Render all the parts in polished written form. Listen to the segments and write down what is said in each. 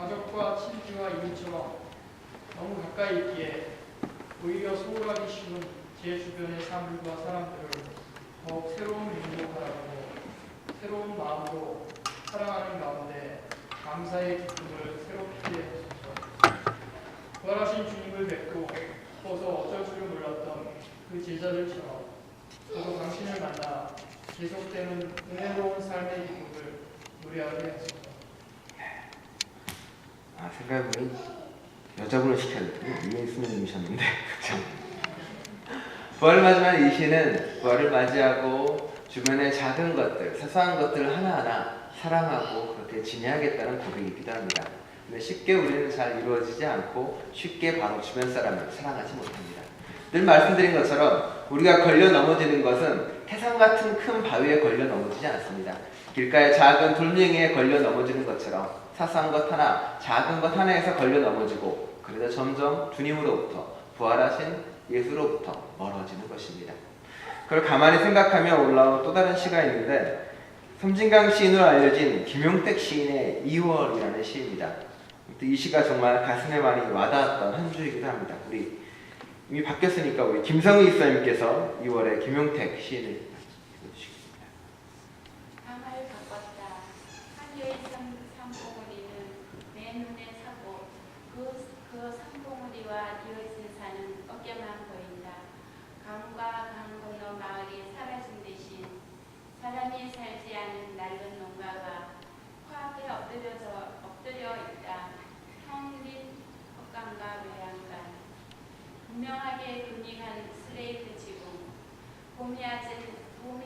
가족과 친지와 이웃처럼 너무 가까이 있기에 오히려 소홀하기 쉬운 제 주변의 사물과 사람들을 더욱 새로운 눈으로 바라보고 새로운 마음으로 사랑하는 가운데 감사의 기쁨을 새롭게 해주소서. 부활하신 주님을 뵙고 싶어서 어쩔 줄을 몰랐던 그 제자들처럼 저도 당신을 만나 계속되는 은혜로운 삶의 기쁨을 누려하게 하소서. 생각해보니 여자분을 시켜야 되거든요. 이예수님이셨는데 부활을 맞이한 이 시는 부활을 맞이하고 주변의 작은 것들, 사소한 것들을 하나하나 사랑하고 그렇게 지내야겠다는 고백이기도 합니다. 근데 쉽게 우리는 잘 이루어지지 않고 쉽게 바로 주변 사람을 사랑하지 못합니다. 늘 말씀드린 것처럼 우리가 걸려 넘어지는 것은 태산 같은 큰 바위에 걸려 넘어지지 않습니다. 길가의 작은 돌멩이에 걸려 넘어지는 것처럼 사소한 것 하나, 작은 것 하나에서 걸려 넘어지고 그러다 점점 주님으로부터 부활하신 예수로부터 멀어지는 것입니다. 그걸 가만히 생각하며 올라온 또 다른 시가 있는데 섬진강 시인으로 알려진 김용택 시인의 2월이라는 시입니다. 이 시가 정말 가슴에 많이 와닿았던 한 줄이기도 합니다. 우리 이미 바뀌었으니까 우리 김성희 이사님께서 2월에 김용택 시인을 읽어주시겠습니다. 방을 바꿨다. 한여의 산봉우리는 내 눈에 차고 그 산봉우리와 이어진 산은 어깨만 보인다. 강과 강 건너 마을이 사라진 대신 사람이 살지 않은 낡은 농가가 코앞에 엎드려 있다. 텅빈 헛간과 외양간. 분명하게 분위한 슬레이트 지붕. 봄이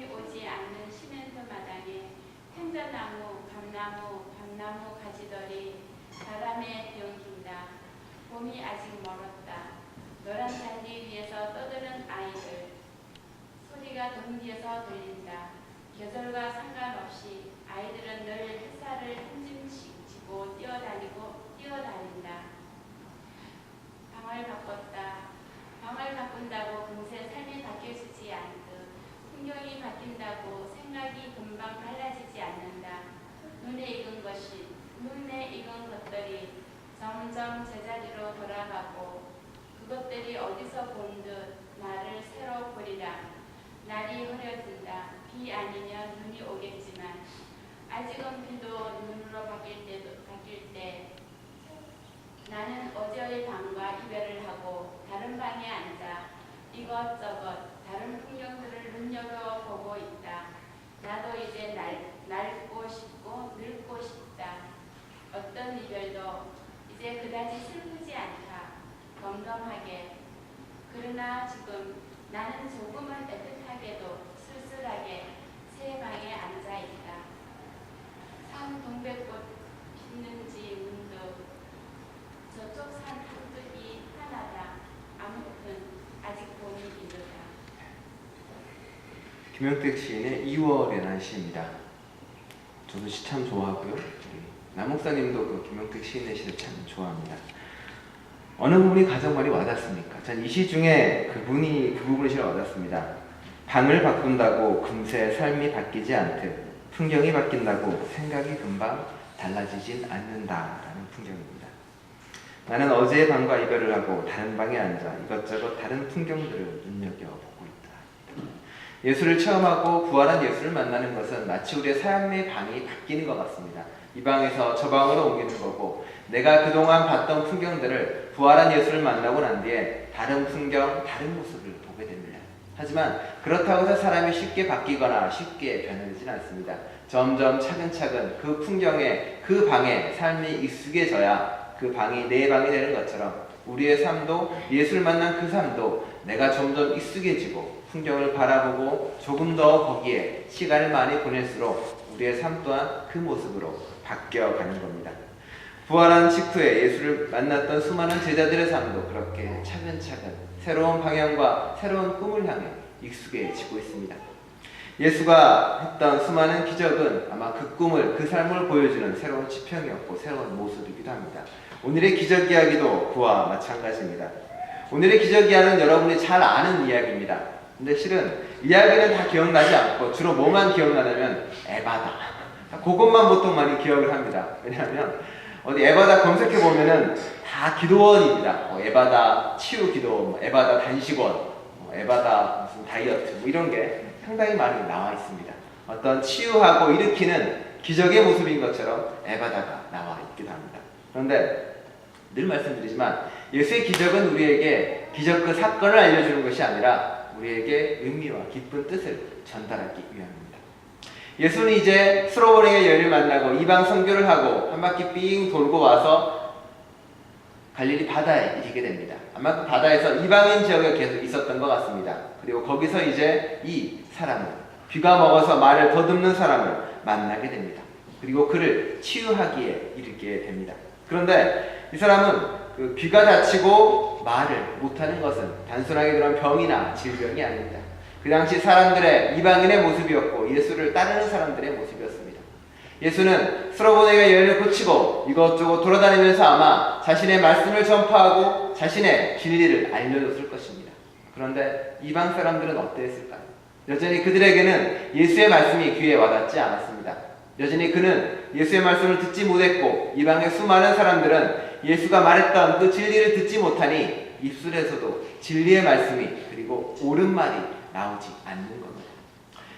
오지 않는 시멘트 마당에 행자나무, 밤나무 가지들이 바람에 뒤엉킨다. 봄이 아직 멀었다. 노란 잔디 위에서 떠드는 아이들. 소리가 등 뒤에서 들린다. 계절과 상관없이 아이들은 늘 햇살을 한 줌씩 쥐고 뛰어다닌다. 방을 바꿨다. 방을 바꾼다고 금세 삶이 바뀌어지지 않듯 풍경이 바뀐다고 생각이 금방 달라지지 않는다. 눈에 익은 것들이 점점 제자리로 돌아가고 그것들이 어디서 본 듯 나를 새로 보리라. 날이 흐려진다. 비 아니면 눈이 오겠지만 아직은 비도 눈으로 바뀔 때 나는 어제의 방과 이별을 하고 다른 방에 앉아 이것저것 다른 풍경들을 눈여겨보고 있다. 나도 이제 낡고 싶고 늙고 싶다. 어떤 이별도 이제 그다지 슬프지 않다. 덤덤하게. 그러나 지금 나는 조금은 애틋하게도 쓸쓸하게 새 방에 앉아있다. 산 동백꽃 피는지 문득 저쪽 산 한쪽이 하나다. 아무튼 아직 봄이 이르다. 김용택 시인의 2월이라는 시입니다. 저도 시 참 좋아하고요. 우리 남목사님도 그 김용택 시인의 시를 참 좋아합니다. 어느 부분이 가장 많이 와닿습니까? 전 이 시 중에 그 부분이 제일 와닿습니다. 방을 바꾼다고 금세 삶이 바뀌지 않듯 풍경이 바뀐다고 생각이 금방 달라지진 않는다라는 풍경입니다. 나는 어제의 방과 이별을 하고 다른 방에 앉아 이것저것 다른 풍경들을 눈여겨보고 있다. 예수를 체험하고 부활한 예수를 만나는 것은 마치 우리의 삶의 방이 바뀌는 것 같습니다. 이 방에서 저 방으로 옮기는 거고 내가 그동안 봤던 풍경들을 부활한 예수를 만나고 난 뒤에 다른 풍경, 다른 모습을 보게 됩니다. 하지만 그렇다고 해서 사람이 쉽게 바뀌거나 쉽게 변하지는 않습니다. 점점 차근차근 그 풍경에, 그 방에 삶이 익숙해져야 그 방이 내 방이 되는 것처럼 우리의 삶도 예수를 만난 그 삶도 내가 점점 익숙해지고 풍경을 바라보고 조금 더 거기에 시간을 많이 보낼수록 우리의 삶 또한 그 모습으로 바뀌어가는 겁니다. 부활한 직후에 예수를 만났던 수많은 제자들의 삶도 그렇게 차근차근 새로운 방향과 새로운 꿈을 향해 익숙해지고 있습니다. 예수가 했던 수많은 기적은 아마 그 꿈을, 그 삶을 보여주는 새로운 지평이었고 새로운 모습이기도 합니다. 오늘의 기적 이야기도 그와 마찬가지입니다. 오늘의 기적 이야기는 여러분이 잘 아는 이야기입니다. 근데 실은 이야기는 다 기억나지 않고 주로 뭐만 기억나냐면 에바다. 그것만 보통 많이 기억을 합니다. 왜냐하면 어디 에바다 검색해 보면은 다 기도원입니다. 에바다 치유 기도원, 에바다 단식원, 에바다 무슨 다이어트 이런 게 상당히 많이 나와 있습니다. 어떤 치유하고 일으키는 기적의 모습인 것처럼 에바다가 나와 있기도 합니다. 그런데 늘 말씀드리지만 예수의 기적은 우리에게 기적 그 사건을 알려주는 것이 아니라 우리에게 의미와 기쁜 뜻을 전달하기 위함입니다. 예수는 이제 스로보닝의 여인을 만나고 이방 선교를 하고 한 바퀴 삥 돌고 와서 갈릴리 바다에 이르게 됩니다. 아마 그 바다에서 이방인 지역에 계속 있었던 것 같습니다. 그리고 거기서 이제 이 사람을, 귀가 먹어서 말을 더듬는 사람을 만나게 됩니다. 그리고 그를 치유하기에 이르게 됩니다. 그런데 이 사람은 그 귀가 다치고 말을 못하는 것은 단순하게 그런 병이나 질병이 아닙니다. 그 당시 사람들의 이방인의 모습이었고 예수를 따르는 사람들의 모습이었습니다. 예수는 스로보네가 여인을 고치고 이것저것 돌아다니면서 아마 자신의 말씀을 전파하고 자신의 진리를 알려줬을 것입니다. 그런데 이방 사람들은 어땠을까요? 여전히 그들에게는 예수의 말씀이 귀에 와닿지 않았습니다. 여전히 그는 예수의 말씀을 듣지 못했고 이방의 수많은 사람들은 예수가 말했던 그 진리를 듣지 못하니 입술에서도 진리의 말씀이 그리고 옳은 말이 나오지 않는 겁니다.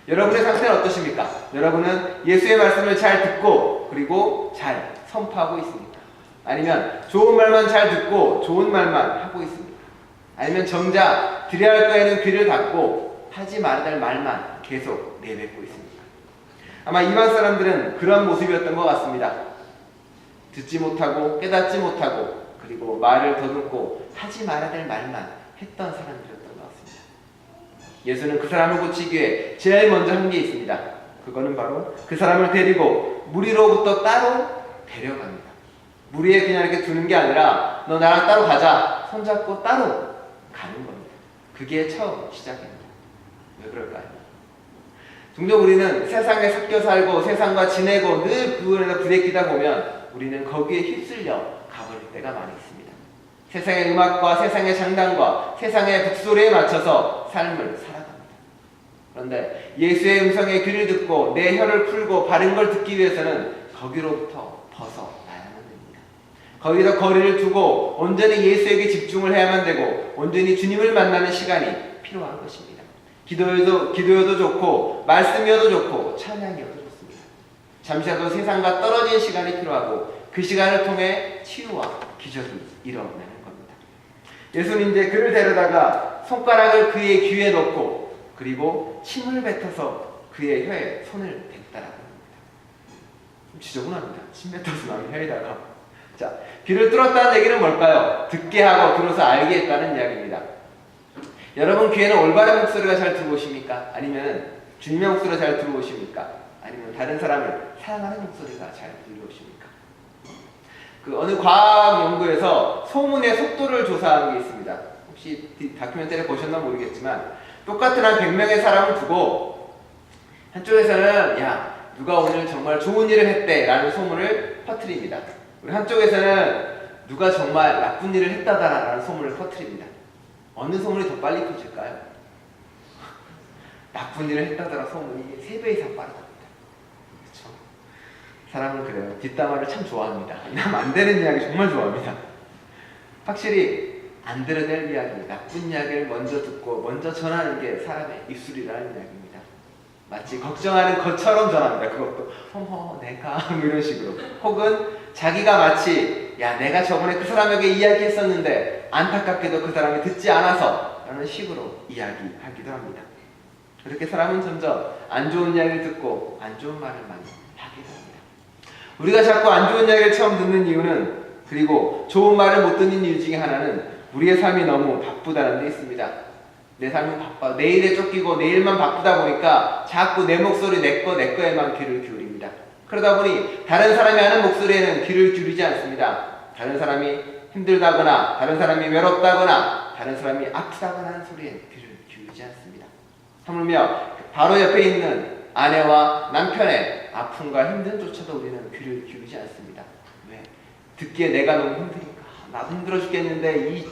여러분의 상태는 어떠십니까? 여러분은 예수의 말씀을 잘 듣고 그리고 잘 선포하고 있습니까? 아니면 좋은 말만 잘 듣고 좋은 말만 하고 있습니까? 아니면 정작 드려야 할 거에는 귀를 닫고 하지 말아야 할 말만 계속 내뱉고 있습니까? 아마 이방 사람들은 그런 모습이었던 것 같습니다. 듣지 못하고 깨닫지 못하고 그리고 말을 더듬고 하지 말아야 될 말만 했던 사람들이었던 것 같습니다. 예수는 그 사람을 고치기 위해 제일 먼저 한 게 있습니다. 그거는 바로 그 사람을 데리고 무리로부터 따로 데려갑니다. 무리에 그냥 이렇게 두는 게 아니라 너 나랑 따로 가자 손잡고 따로 가는 겁니다. 그게 처음 시작입니다. 왜 그럴까요? 종종 우리는 세상에 섞여 살고 세상과 지내고 늘 그거에다 부대끼다 보면 우리는 거기에 휩쓸려 가버릴 때가 많이 있습니다. 세상의 음악과 세상의 장단과 세상의 북소리에 맞춰서 삶을 살아갑니다. 그런데 예수의 음성에 귀를 듣고 내 혀를 풀고 바른 걸 듣기 위해서는 거기로부터 벗어나야만 됩니다. 거기서 거리를 두고 온전히 예수에게 집중을 해야만 되고 온전히 주님을 만나는 시간이 필요한 것입니다. 기도여도 좋고 말씀이어도 좋고 찬양이어도 좋습니다. 잠시라도 세상과 떨어진 시간이 필요하고 그 시간을 통해 치유와 기적이 일어나는 겁니다. 예수는 이제 그를 데려다가 손가락을 그의 귀에 넣고 그리고 침을 뱉어서 그의 혀에 손을 댔다라고 합니다. 좀 지저분합니다. 침 뱉어서 남의 혀에다가. 자, 귀를 뚫었다는 얘기는 뭘까요? 듣게 하고 들어서 알게 했다는 이야기입니다. 여러분 귀에는 올바른 목소리가 잘 들어오십니까? 아니면 주님의 목소리가 잘 들어오십니까? 아니면 다른 사람을 사랑하는 목소리가 잘 들려오십니까? 그 어느 과학 연구에서 소문의 속도를 조사한 게 있습니다. 혹시 다큐멘터리 보셨나 모르겠지만 똑같은 한 100명의 사람을 두고 한쪽에서는 야 누가 오늘 정말 좋은 일을 했대 라는 소문을 퍼뜨립니다. 그리고 한쪽에서는 누가 정말 나쁜 일을 했다라는 소문을 퍼뜨립니다. 어느 소문이 더 빨리 퍼질까요? 나쁜 일을 했다더라 소문이 3배 이상 빠르답니다. 그렇죠? 사람은 그래요. 뒷담화를 참 좋아합니다. 남 안 되는 이야기 정말 좋아합니다. 확실히 안 들어낼 이야기, 나쁜 이야기를 먼저 듣고 먼저 전하는 게 사람의 입술이라는 이야기입니다. 마치 걱정하는 것처럼 전합니다. 그것도 어머 내가 이런 식으로. 혹은 자기가 마치 야 내가 저번에 그 사람에게 이야기했었는데 안타깝게도 그 사람이 듣지 않아서 라는 식으로 이야기하기도 합니다. 그렇게 사람은 점점 안 좋은 이야기를 듣고 안 좋은 말을 많이 하기도 합니다. 우리가 자꾸 안 좋은 이야기를 처음 듣는 이유는 그리고 좋은 말을 못 듣는 이유 중에 하나는 우리의 삶이 너무 바쁘다는 데 있습니다. 내 삶은 바빠. 내일에 쫓기고 내일만 바쁘다 보니까 자꾸 내 목소리 내 거에만 귀를 기울입니다. 그러다 보니 다른 사람이 하는 목소리에는 귀를 기울이지 않습니다. 다른 사람이 힘들다거나 다른 사람이 외롭다거나 다른 사람이 아프다거나 하는 소리에 귀를 기울이지 않습니다. 하물며 바로 옆에 있는 아내와 남편의 아픔과 힘듦조차도 우리는 귀를 기울이지 않습니다. 왜? 듣기에 내가 너무 힘드니까 나도 힘들어 죽겠는데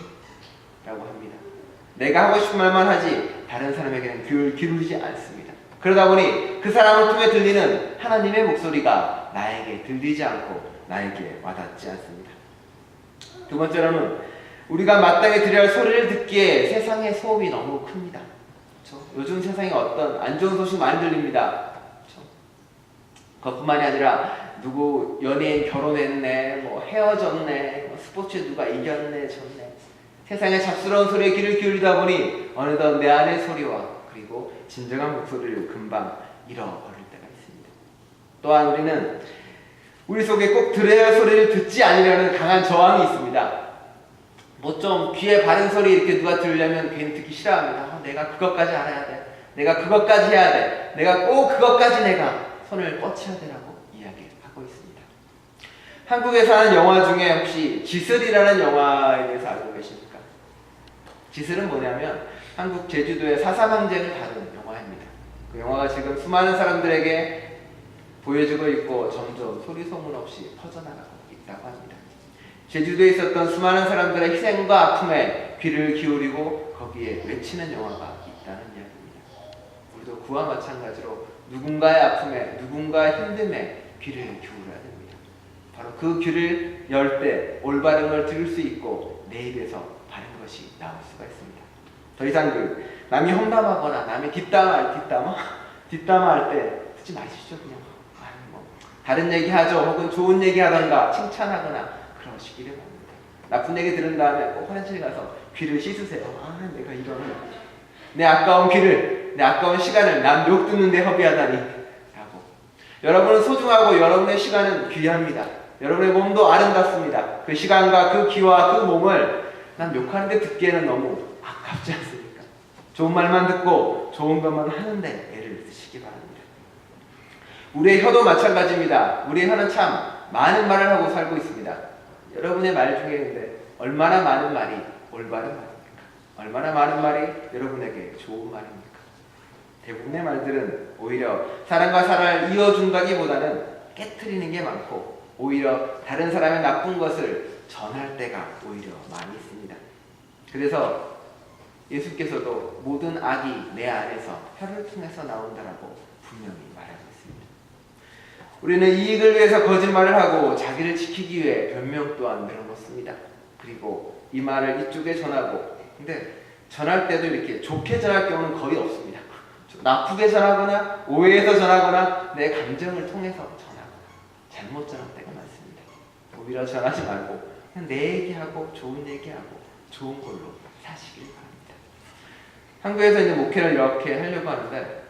라고 합니다. 내가 하고 싶은 말만 하지 다른 사람에게는 귀를 기울이지 않습니다. 그러다 보니 그 사람을 통해 들리는 하나님의 목소리가 나에게 들리지 않고 나에게 와닿지 않습니다. 두 번째로는 우리가 마땅히 들어야 할 소리를 듣기에 세상의 소음이 너무 큽니다. 그렇죠? 요즘 세상에 어떤 안 좋은 소식 많이 들립니다. 그렇죠? 그것뿐만이 아니라 누구 연예인 결혼했네, 뭐 헤어졌네, 뭐 스포츠에 누가 이겼네, 졌네. 세상의 잡스러운 소리에 귀를 기울이다 보니 어느덧 내 안의 소리와 그리고 진정한 목소리를 금방 잃어버릴 때가 있습니다. 또한 우리는 우리 속에 꼭 들어야 할 소리를 듣지 않으려는 강한 저항이 있습니다. 뭐 좀 귀에 바른 소리 이렇게 누가 들으려면 괜히 듣기 싫어합니다. 내가 그것까지 알아야 돼. 내가 그것까지 해야 돼. 내가 꼭 그것까지 내가 손을 뻗쳐야 되라고 이야기하고 있습니다. 한국에서 하는 영화 중에 혹시 지슬이라는 영화에 대해서 알고 계십니까? 지슬은 뭐냐면 한국 제주도의 4.3 항쟁을 다룬 영화입니다. 그 영화가 지금 수많은 사람들에게 보여지고 있고 점점 소리 소문 없이 퍼져나가고 있다고 합니다. 제주도에 있었던 수많은 사람들의 희생과 아픔에 귀를 기울이고 거기에 외치는 영화가 있다는 이야기입니다. 우리도 그와 마찬가지로 누군가의 아픔에 누군가의 힘듦에 귀를 기울여야 됩니다. 바로 그 귀를 열 때 올바른 걸 들을 수 있고 내 입에서 바른 것이 나올 수가 있습니다. 더 이상 남이 험담하거나 남이 뒷담화할 때 듣지 마시죠. 그냥 다른 얘기 하죠. 혹은 좋은 얘기 하던가 칭찬하거나 그러시기를 바랍니다. 나쁜 얘기 들은 다음에 꼭 화장실 가서 귀를 씻으세요. 내가 이런 내 아까운 귀를, 내 아까운 시간을 남 욕 듣는데 허비하다니 라고. 여러분은 소중하고 여러분의 시간은 귀합니다. 여러분의 몸도 아름답습니다. 그 시간과 그 귀와 그 몸을 남 욕하는데 듣기에는 너무 아깝지 않습니까? 좋은 말만 듣고 좋은 것만 하는데 애를 쓰시기 바랍니다. 우리의 혀도 마찬가지입니다. 우리의 혀는 참 많은 말을 하고 살고 있습니다. 여러분의 말 중에 근데 얼마나 많은 말이 올바른 말입니까? 얼마나 많은 말이 여러분에게 좋은 말입니까? 대부분의 말들은 오히려 사람과 사람을 이어준다기보다는 깨트리는 게 많고 오히려 다른 사람의 나쁜 것을 전할 때가 오히려 많이 있습니다. 그래서 예수께서도 모든 악이 내 안에서 혀를 통해서 나온다라고 분명히 말하고 있습니다. 우리는 이익을 위해서 거짓말을 하고 자기를 지키기 위해 변명 또한 늘어놓습니다. 그리고 이 말을 이쪽에 전하고, 근데 전할 때도 이렇게 좋게 전할 경우는 거의 없습니다. 나쁘게 전하거나 오해해서 전하거나 내 감정을 통해서 전하거나 잘못 전할 때가 많습니다. 오히려 전하지 말고 그냥 내 얘기하고 좋은 얘기하고 좋은 걸로 사시길 바랍니다. 한국에서 이제 목회를 이렇게 하려고 하는데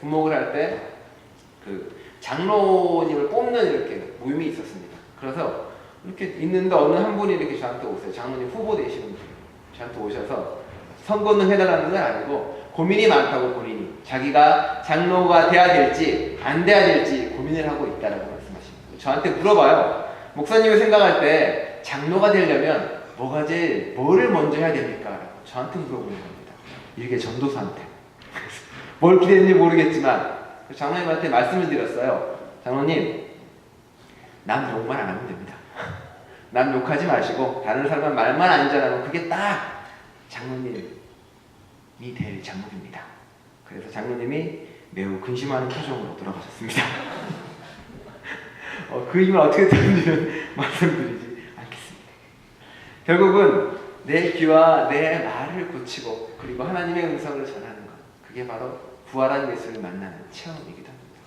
부목을 할 때 그 장로님을 뽑는 이렇게 모임이 있었습니다. 그래서 이렇게 있는데 어느 한 분이 이렇게 저한테 오세요. 장로님 후보 되시는 분이 저한테 오셔서 선거는 해달라는 건 아니고 고민이 많다고 본인이 자기가 장로가 돼야 될지 안 돼야 될지 고민을 하고 있다라고 말씀하십니다. 저한테 물어봐요. 목사님이 생각할 때 장로가 되려면 뭐를 먼저 해야 됩니까? 라고 저한테 물어보는 겁니다. 이게 전도사한테. 뭘 기대했는지 모르겠지만 장로님한테 말씀을 드렸어요. 장로님, 남 욕만 안 하면 됩니다. 남 욕하지 마시고 다른 사람 말만 안 전하면 그게 딱 장로님이 될 장목입니다. 그래서 장로님이 매우 근심하는 표정으로 돌아가셨습니다. 그 힘을 어떻게 되는지는 말씀드리지 않겠습니다. 결국은 내 귀와 내 말을 고치고 그리고 하나님의 음성을 전하는 것, 그게 바로 부활한 예수를 만나는 체험이기도 합니다.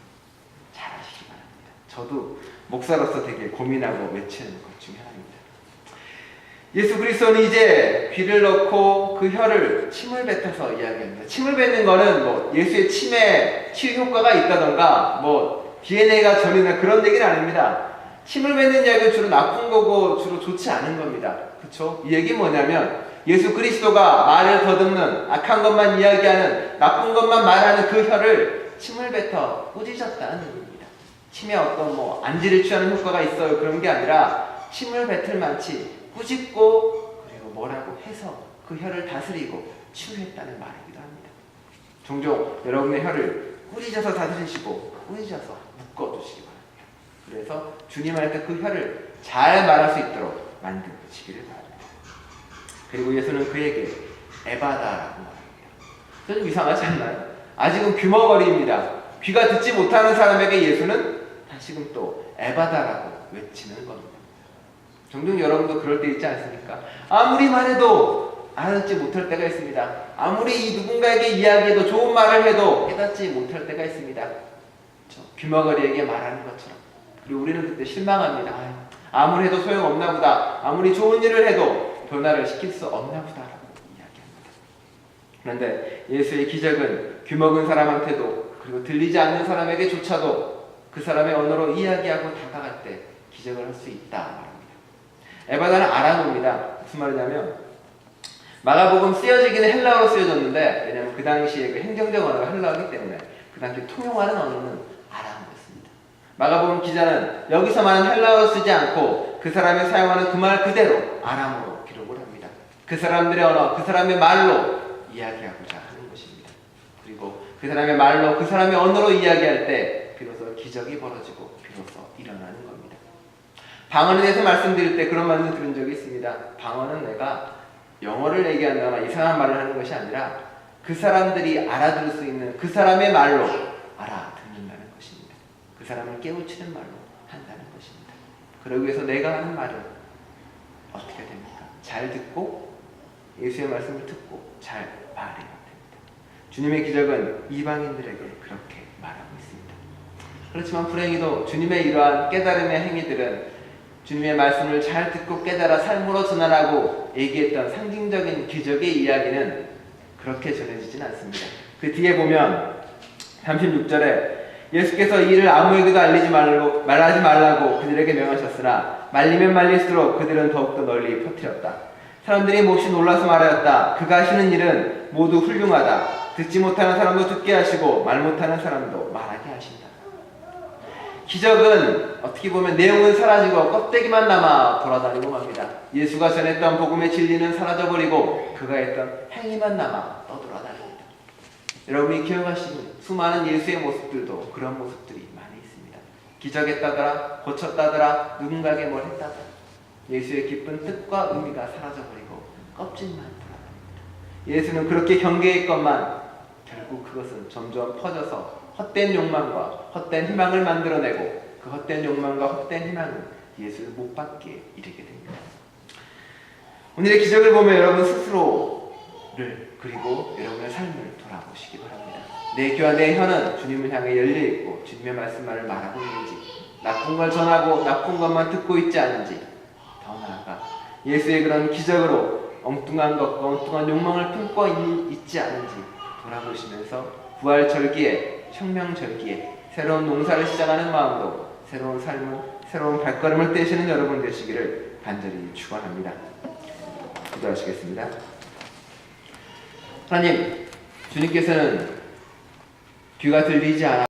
잘 아시기 바랍니다. 저도 목사로서 되게 고민하고 외치는 것 중에 하나입니다. 예수 그리스도는 이제 귀를 넣고 그 혀를 침을 뱉어서 이야기합니다. 침을 뱉는 거는 뭐 예수의 침에 치유 효과가 있다던가 뭐 DNA가 전이나 그런 얘기는 아닙니다. 침을 뱉는 이야기는 주로 나쁜 거고 주로 좋지 않은 겁니다. 그렇죠? 이 얘기는 뭐냐면 예수 그리스도가 말을 더듬는 악한 것만 이야기하는 나쁜 것만 말하는 그 혀를 침을 뱉어 꾸짖었다는 의미입니다. 침에 어떤 안지를 취하는 효과가 있어요. 그런 게 아니라 침을 뱉을 만치 꾸짖고 그리고 뭐라고 해서 그 혀를 다스리고 치유했다는 말이기도 합니다. 종종 여러분의 혀를 꾸짖어서 다스리시고 꾸짖어서 묶어두시기 바랍니다. 그래서 주님 할 때 그 혀를 잘 말할 수 있도록 만드시기를 바랍니다. 그리고 예수는 그에게 에바다라고 말합니다. 좀 이상하지 않나요? 아직은 귀머거리입니다. 귀가 듣지 못하는 사람에게 예수는 다시금 또 에바다라고 외치는 겁니다. 종종 여러분도 그럴 때 있지 않습니까? 아무리 말해도 알아듣지 못할 때가 있습니다. 아무리 누군가에게 이야기해도 좋은 말을 해도 깨닫지 못할 때가 있습니다. 귀머거리에게 말하는 것처럼. 그리고 우리는 그때 실망합니다. 아무리 해도 소용없나 보다. 아무리 좋은 일을 해도 변화를 시킬 수 없나 보다라고 이야기합니다. 그런데 예수의 기적은 귀먹은 사람한테도 그리고 들리지 않는 사람에게조차도 그 사람의 언어로 이야기하고 다가갈 때 기적을 할 수 있다 말합니다. 에바다는 아람어입니다. 무슨 말이냐면 마가복음 쓰여지기는 헬라어로 쓰여졌는데 왜냐하면 그 당시에 그 행정적 언어가 헬라어이기 때문에 그 당시에 통용하는 언어는 아람어였습니다. 마가복음 기자는 여기서 말하는 헬라어로 쓰지 않고 그 사람이 사용하는 그 말 그대로 아람어로 기록을 합니다. 그 사람들의 언어, 그 사람의 말로 이야기하고자 하는 것입니다. 그리고 그 사람의 말로, 그 사람의 언어로 이야기할 때 비로소 기적이 벌어지고 비로소 일어나는 겁니다. 방언에 대해서 말씀드릴 때 그런 말을 들은 적이 있습니다. 방언은 내가 영어를 얘기한다거나 이상한 말을 하는 것이 아니라 그 사람들이 알아들을 수 있는 그 사람의 말로 알아듣는다는 것입니다. 그 사람을 깨우치는 말로 한다는 것입니다. 그러기 위해서 내가 하는 말은 어떻게 됩니까? 잘 듣고 예수의 말씀을 듣고 잘 말해야 됩니다. 주님의 기적은 이방인들에게 그렇게 말하고 있습니다. 그렇지만 불행히도 주님의 이러한 깨달음의 행위들은 주님의 말씀을 잘 듣고 깨달아 삶으로 전하라고 얘기했던 상징적인 기적의 이야기는 그렇게 전해지진 않습니다. 그 뒤에 보면 36절에 예수께서 이 일을 아무에게도 말하지 말라고 그들에게 명하셨으나 말리면 말릴수록 그들은 더욱더 널리 퍼뜨렸다. 사람들이 몹시 놀라서 말하였다. 그가 하시는 일은 모두 훌륭하다. 듣지 못하는 사람도 듣게 하시고 말 못하는 사람도 말하게 하신다. 기적은 어떻게 보면 내용은 사라지고 껍데기만 남아 돌아다니고 맙니다. 예수가 전했던 복음의 진리는 사라져버리고 그가 했던 행위만 남아 떠돌아다닙니다. 여러분이 기억하시는 수많은 예수의 모습들도 그런 모습들이 많이 있습니다. 기적했다더라, 고쳤다더라, 누군가에게 뭘 했다더라. 예수의 깊은 뜻과 의미가 사라져버리고 껍질만 돌아다닙니다. 예수는 그렇게 경계했건만 결국 그것은 점점 퍼져서 헛된 욕망과 헛된 희망을 만들어내고 그 헛된 욕망과 헛된 희망은 예수를 못 받게 이르게 됩니다. 오늘의 기적을 보면 여러분 스스로를 그리고 여러분의 삶을 돌아보시기 바랍니다. 내 귀와 내 혀는 주님을 향해 열려있고 주님의 말씀만을 말하고 있는지, 나쁜 걸 전하고 나쁜 것만 듣고 있지 않은지, 더 나아가 예수의 그런 기적으로 엉뚱한 것과 엉뚱한 욕망을 품고 있지 않은지 돌아보시면서 부활절기에, 혁명절기에 새로운 농사를 시작하는 마음으로 새로운 삶을, 새로운 발걸음을 떼시는 여러분 되시기를 간절히 축원합니다. 기도하시겠습니다. 하나님, 주님께서는 귀가 들리지 않아